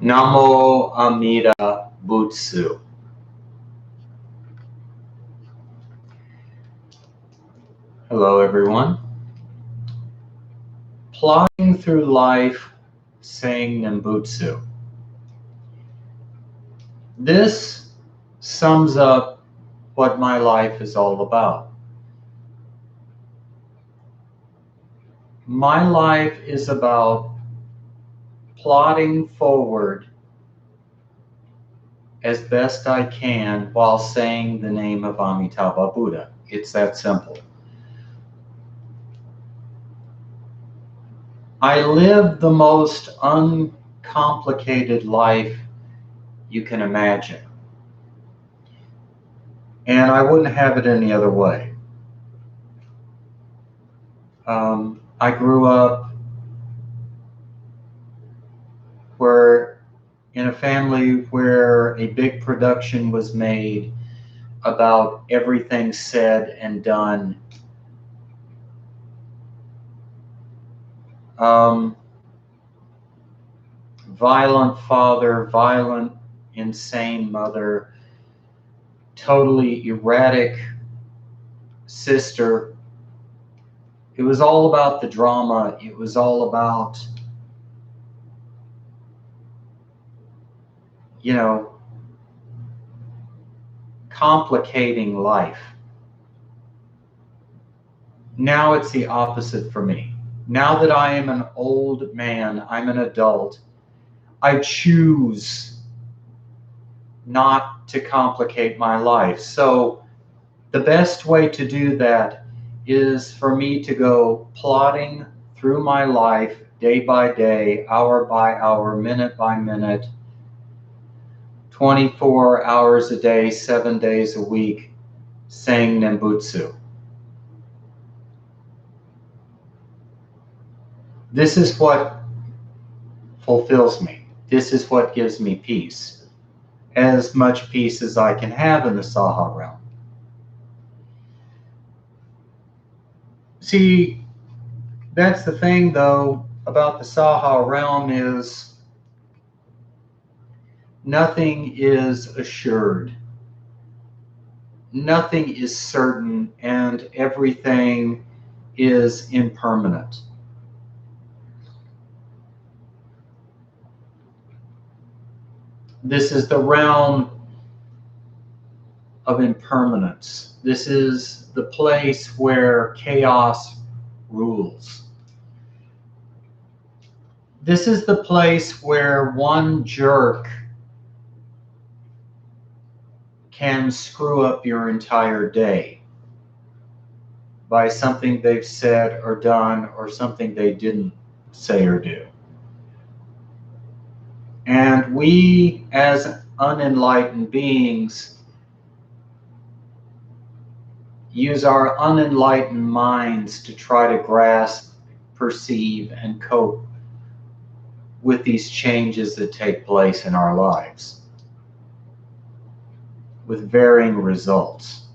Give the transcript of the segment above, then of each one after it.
Namo Amida Butsu. Hello, everyone. Plodding through life, saying Nembutsu. This sums up what my life is all about. My life is about plodding forward as best I can while saying the name of Amitabha Buddha. It's that simple. I live the most uncomplicated life you can imagine. And I wouldn't have it any other way. I grew up in a family where a big production was made about everything said and done. Violent father, violent, insane mother, totally erratic sister. It was all about the drama. It was all about, complicating life. Now it's the opposite for me. Now that I am an old man, I'm an adult, I choose not to complicate my life. So the best way to do that is for me to go plodding through my life day by day, hour by hour, minute by minute, 24 hours a day, 7 days a week, saying Nembutsu. This is what fulfills me. This is what gives me peace. As much peace as I can have in the Saha Realm. See, that's the thing though about the Saha Realm is nothing is assured. Nothing is certain, and everything is impermanent. This is the realm of impermanence. This is the place where chaos rules. This is the place where one jerk can screw up your entire day by something they've said or done or something they didn't say or do. And we, as unenlightened beings, use our unenlightened minds to try to grasp, perceive, and cope with these changes that take place in our lives, with varying results.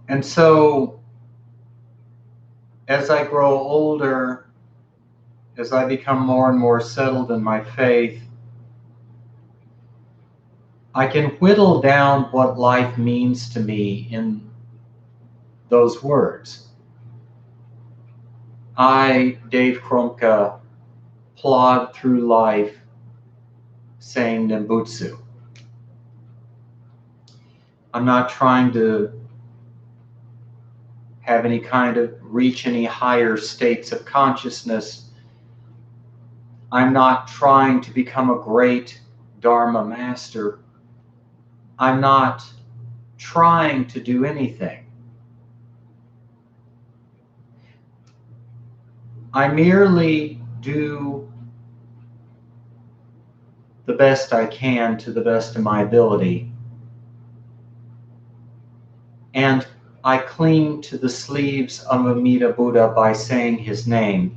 And so, as I grow older, as I become more and more settled in my faith, I can whittle down what life means to me in those words. I, Dave Kromka, plod through life saying Nembutsu. I'm not trying to have any kind of reach any higher states of consciousness. I'm not trying to become a great Dharma master. I'm not trying to do anything. I merely do the best I can to the best of my ability. And I cling to the sleeves of Amida Buddha by saying his name,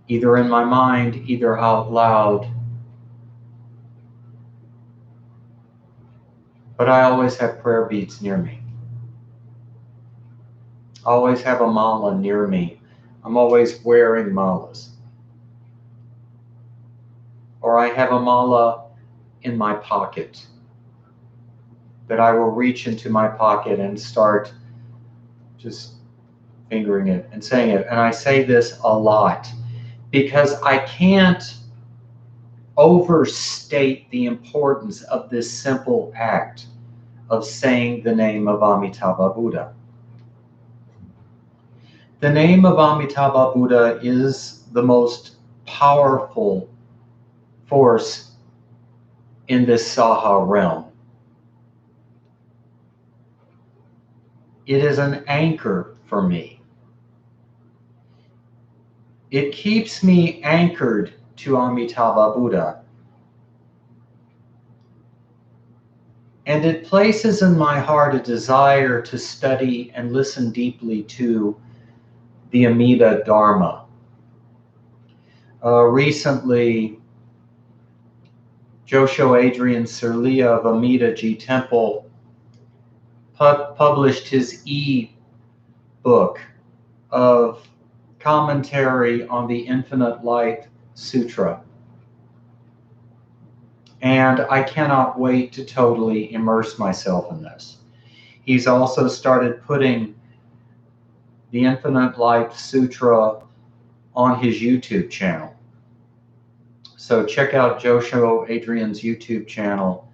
either in my mind, either out loud. But I always have prayer beads near me. I always have a mala near me. I'm always wearing malas. Or I have a mala in my pocket that I will reach into my pocket and start just fingering it and saying it. And I say this a lot because I can't overstate the importance of this simple act of saying the name of Amitabha Buddha. The name of Amitabha Buddha is the most powerful force in this Saha realm. It is an anchor for me. It keeps me anchored to Amitabha Buddha. And it places in my heart a desire to study and listen deeply to the Amida Dharma. Recently, Josho Adrian Cirlea of Amida G Temple published his e-book of commentary on the Infinite Light Sutra. And I cannot wait to totally immerse myself in this. He's also started putting the Infinite Light Sutra on his YouTube channel. So check out Josho Adrian's YouTube channel.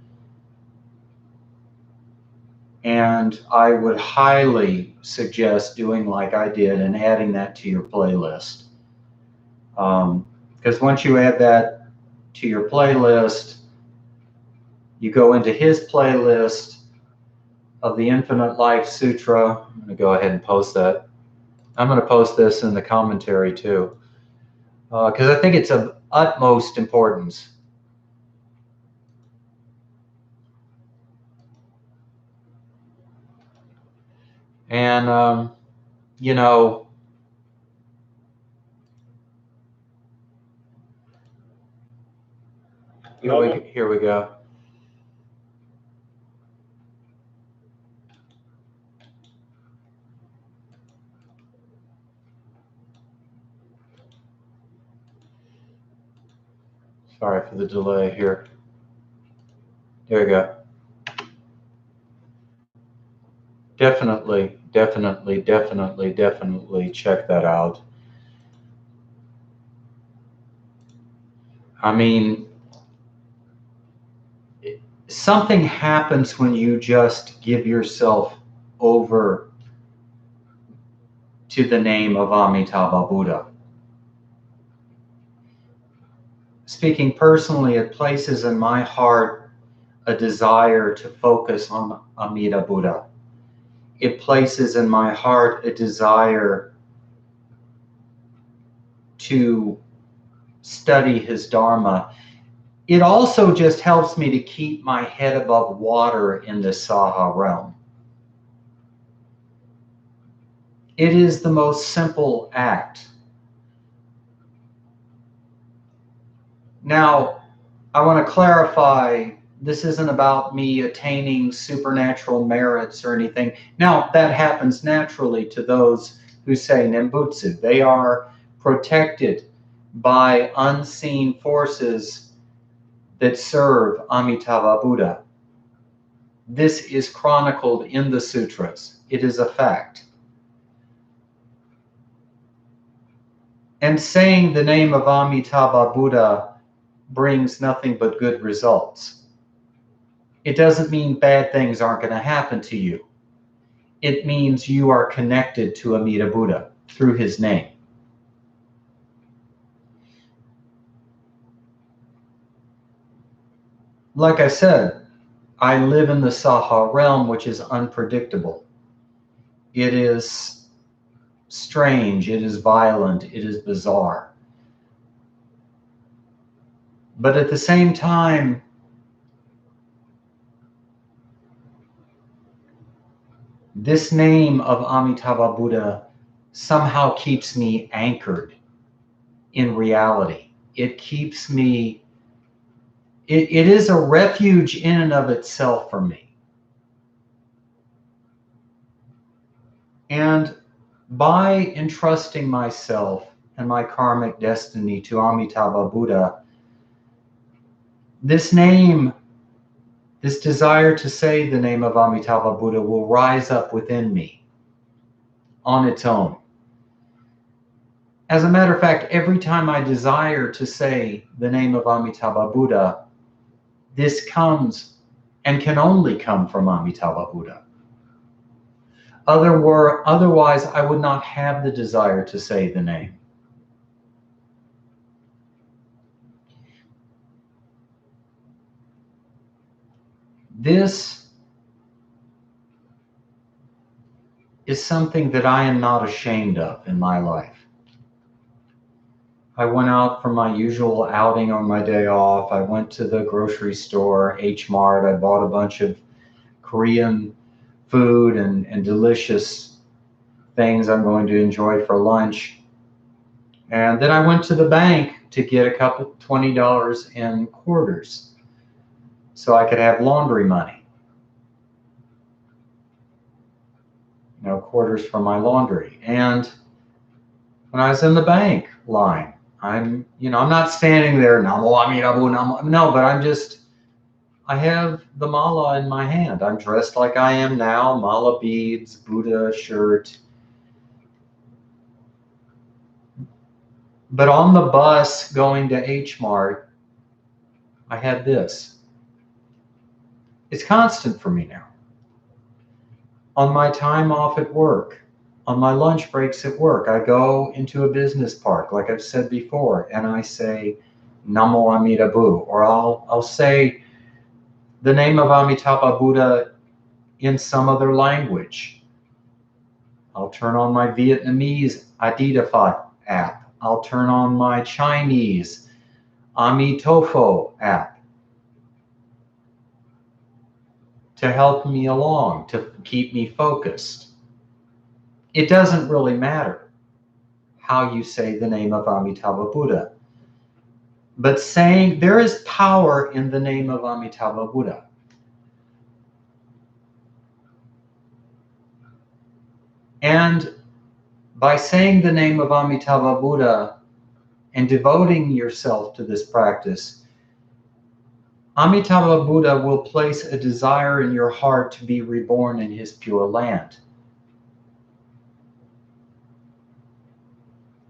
And I would highly suggest doing like I did and adding that to your playlist. Because once you add that to your playlist, you go into his playlist of the Infinite Life Sutra. I'm going to go ahead and post that. I'm going to post this in the commentary too, because I think it's of utmost importance. And, you know, here we go. Sorry for the delay here. There we go. Definitely check that out. I mean, something happens when you just give yourself over to the name of Amitabha Buddha. Speaking personally, it places in my heart a desire to focus on Amida Buddha. It places in my heart a desire to study his Dharma. It also just helps me to keep my head above water in this Saha realm. It is the most simple act. Now, I want to clarify, this isn't about me attaining supernatural merits or anything. Now, that happens naturally to those who say Nembutsu. They are protected by unseen forces that serve Amitabha Buddha. This is chronicled in the sutras. It is a fact. And saying the name of Amitabha Buddha brings nothing but good results. It doesn't mean bad things aren't going to happen to you. It means you are connected to Amida Buddha through his name. Like I said, I live in the Saha realm, which is unpredictable. It is strange, it is violent, it is bizarre. But at the same time, this name of Amitabha Buddha somehow keeps me anchored in reality. It keeps me, it is a refuge in and of itself for me. And By entrusting myself and my karmic destiny to Amitabha Buddha, this name, this desire to say the name of Amitabha Buddha will rise up within me on its own. As a matter of fact, every time I desire to say the name of Amitabha Buddha, this comes and can only come from Amitabha Buddha. Otherwise, I would not have the desire to say the name. This is something that I am not ashamed of in my life. I went out for my usual outing on my day off. I went to the grocery store, H Mart. I bought a bunch of Korean food and delicious things I'm going to enjoy for lunch. And then I went to the bank to get a couple $20 in quarters so I could have laundry money. Quarters for my laundry. And when I was in the bank line, I'm not standing there, Namo Amirabu, Namo. No, but I have the mala in my hand. I'm dressed like I am now, mala beads, Buddha shirt. But on the bus going to H Mart, I had this. It's constant for me now. On my time off at work, on my lunch breaks at work, I go into a business park, like I've said before, and I say Namo Amirabu, or I'll say the name of Amitabha Buddha in some other language. I'll turn on my Vietnamese Adidafat app. I'll turn on my Chinese Amitofo app to help me along, to keep me focused. It doesn't really matter how you say the name of Amitabha Buddha, but saying there is power in the name of Amitabha Buddha. And by saying the name of Amitabha Buddha and devoting yourself to this practice, Amitabha Buddha will place a desire in your heart to be reborn in his pure land.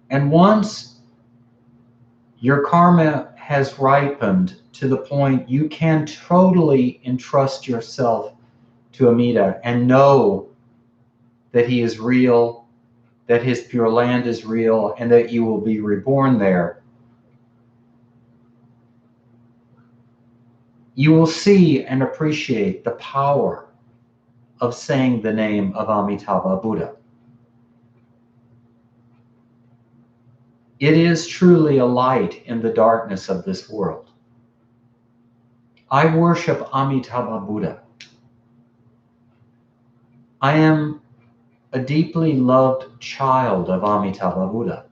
And once your karma has ripened to the point you can totally entrust yourself to Amida and know that he is real, that his pure land is real, and that you will be reborn there, you will see and appreciate the power of saying the name of Amitabha Buddha. It is truly a light in the darkness of this world. I worship Amitabha Buddha. I am a deeply loved child of Amitabha Buddha.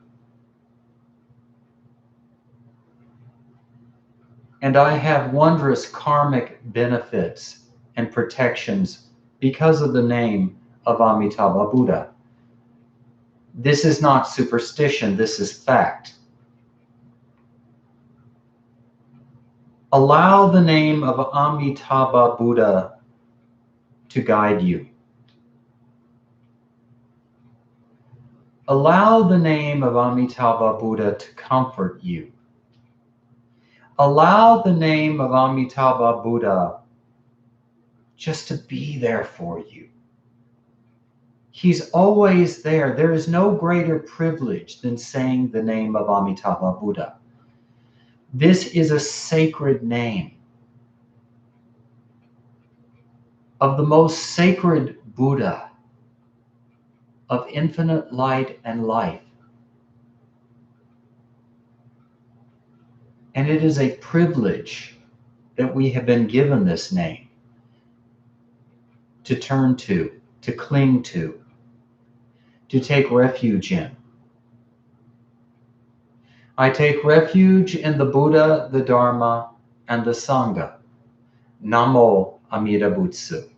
And I have wondrous karmic benefits and protections because of the name of Amitabha Buddha. This is not superstition, this is fact. Allow the name of Amitabha Buddha to guide you. Allow the name of Amitabha Buddha to comfort you. Allow the name of Amitabha Buddha just to be there for you. He's always there. There is no greater privilege than saying the name of Amitabha Buddha. This is a sacred name of the most sacred Buddha, of infinite light and life. And it is a privilege that we have been given this name to turn to cling to take refuge in. I take refuge in the Buddha, the Dharma, and the Sangha. Namo Amida Butsu.